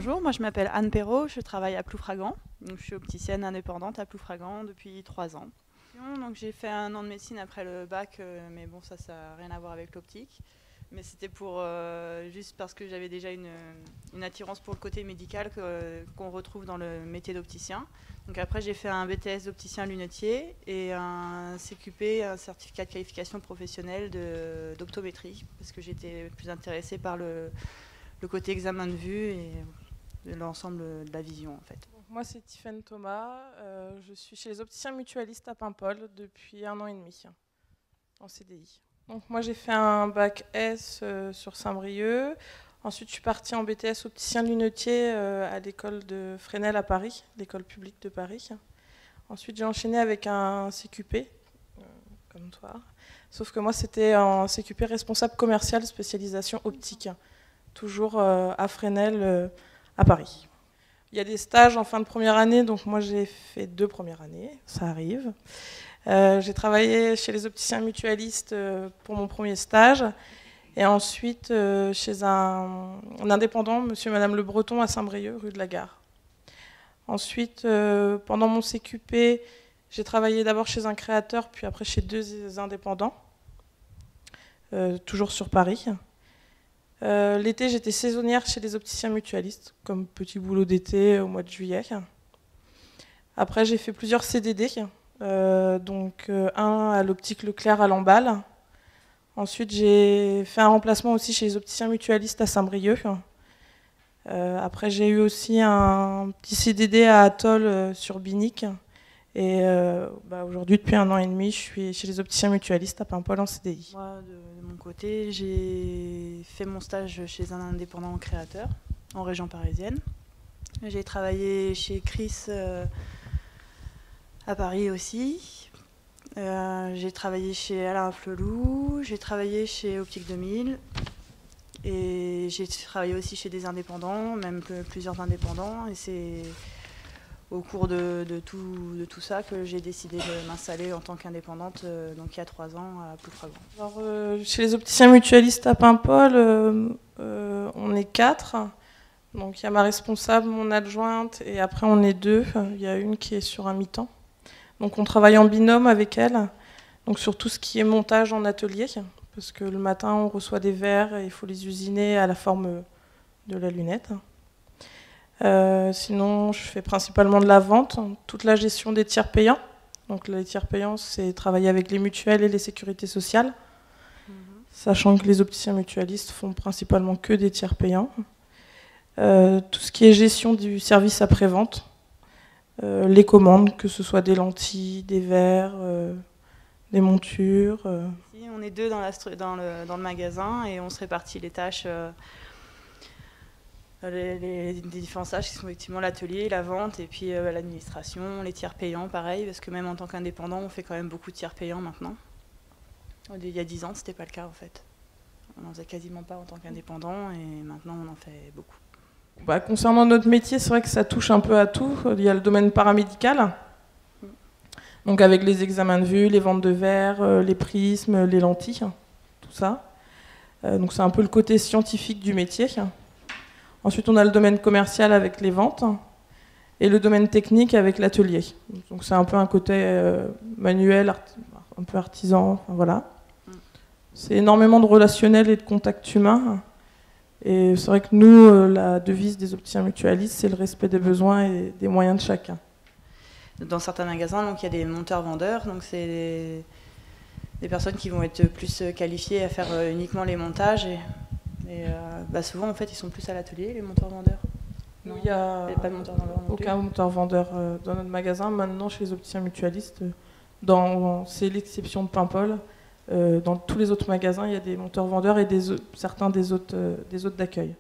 Bonjour, moi je m'appelle Anne Perrault, je travaille à Ploufragan. Donc, je suis opticienne indépendante à Ploufragan depuis 3 ans. Donc, j'ai fait 1 an de médecine après le bac, mais bon, ça n'a rien à voir avec l'optique. Mais c'était pour juste parce que j'avais déjà une attirance pour le côté médical qu'on retrouve dans le métier d'opticien. Donc après, j'ai fait un BTS d'opticien lunetier et un CQP, un certificat de qualification professionnelle d'optométrie, parce que j'étais plus intéressée par le côté examen de vue et l'ensemble de la vision en fait. Donc, moi c'est Tiffaine Thomas, je suis chez les opticiens mutualistes à Paimpol depuis 1 an et demi en CDI. Donc moi j'ai fait un bac S sur Saint-Brieuc, ensuite je suis partie en BTS opticien lunetier à l'école de Fresnel à Paris, l'école publique de Paris. Ensuite j'ai enchaîné avec un CQP, comme toi, sauf que moi c'était en CQP responsable commercial spécialisation optique, toujours à Fresnel à Paris. Il y a des stages en fin de première année, donc moi j'ai fait 2 premières années, ça arrive. J'ai travaillé chez les opticiens mutualistes pour mon premier stage, et ensuite chez un indépendant, monsieur et madame Le Breton à Saint-Brieuc, rue de la Gare. Ensuite, pendant mon CQP, j'ai travaillé d'abord chez un créateur, puis après chez 2 indépendants, toujours sur Paris. L'été, j'étais saisonnière chez les opticiens mutualistes, comme petit boulot d'été au mois de juillet. Après, j'ai fait plusieurs CDD, donc un à l'optique Leclerc à Lamballe. Ensuite, j'ai fait un remplacement aussi chez les opticiens mutualistes à Saint-Brieuc. Après, j'ai eu aussi un petit CDD à Atoll sur Binic. Et aujourd'hui, depuis 1 an et demi, je suis chez les opticiens mutualistes à Paimpol en CDI. Moi, de mon côté, j'ai fait mon stage chez un indépendant créateur en région parisienne. J'ai travaillé chez Chris à Paris aussi. J'ai travaillé chez Alain Flelou, j'ai travaillé chez Optique 2000 et j'ai travaillé aussi chez des indépendants, même plusieurs indépendants. Et c'est au cours de tout ça que j'ai décidé de m'installer en tant qu'indépendante, donc il y a 3 ans à Ploufragan. Alors, chez les opticiens mutualistes à Paimpol, on est 4. Donc il y a ma responsable, mon adjointe, et après on est 2. Il y a une qui est sur un mi-temps. Donc on travaille en binôme avec elle, donc sur tout ce qui est montage en atelier, parce que le matin on reçoit des verres et il faut les usiner à la forme de la lunette. Sinon je fais principalement de la vente, toute la gestion des tiers payants. Donc les tiers payants, c'est travailler avec les mutuelles et les sécurités sociales, sachant que les opticiens mutualistes font principalement que des tiers payants. Tout ce qui est gestion du service après-vente, les commandes, que ce soit des lentilles, des verres, des montures. On est 2 dans le magasin et on se répartit les tâches, les différentes tâches qui sont effectivement l'atelier, la vente et puis l'administration, les tiers payants, pareil, parce que même en tant qu'indépendant, on fait quand même beaucoup de tiers payants maintenant. Il y a 10 ans, c'était pas le cas en fait. On n'en faisait quasiment pas en tant qu'indépendant et maintenant on en fait beaucoup. Concernant notre métier, c'est vrai que ça touche un peu à tout. Il y a le domaine paramédical, donc avec les examens de vue, les ventes de verres, les prismes, les lentilles, tout ça. Donc c'est un peu le côté scientifique du métier. Ensuite, on a le domaine commercial avec les ventes et le domaine technique avec l'atelier. Donc c'est un peu un côté manuel, un peu artisan, enfin, voilà. C'est énormément de relationnel et de contact humain. Et c'est vrai que nous, la devise des opticiens mutualistes, c'est le respect des besoins et des moyens de chacun. Dans certains magasins, donc, il y a des monteurs-vendeurs, donc c'est des personnes qui vont être plus qualifiées à faire uniquement les montages. Et souvent, en fait, ils sont plus à l'atelier, les monteurs-vendeurs. Il n'y a pas de monteur-vendeur non plus. Aucun monteur-vendeur dans notre magasin. Maintenant, chez les opticiens mutualistes, c'est l'exception de Paimpol. Dans tous les autres magasins, il y a des monteurs-vendeurs et certains des hôtes d'accueil.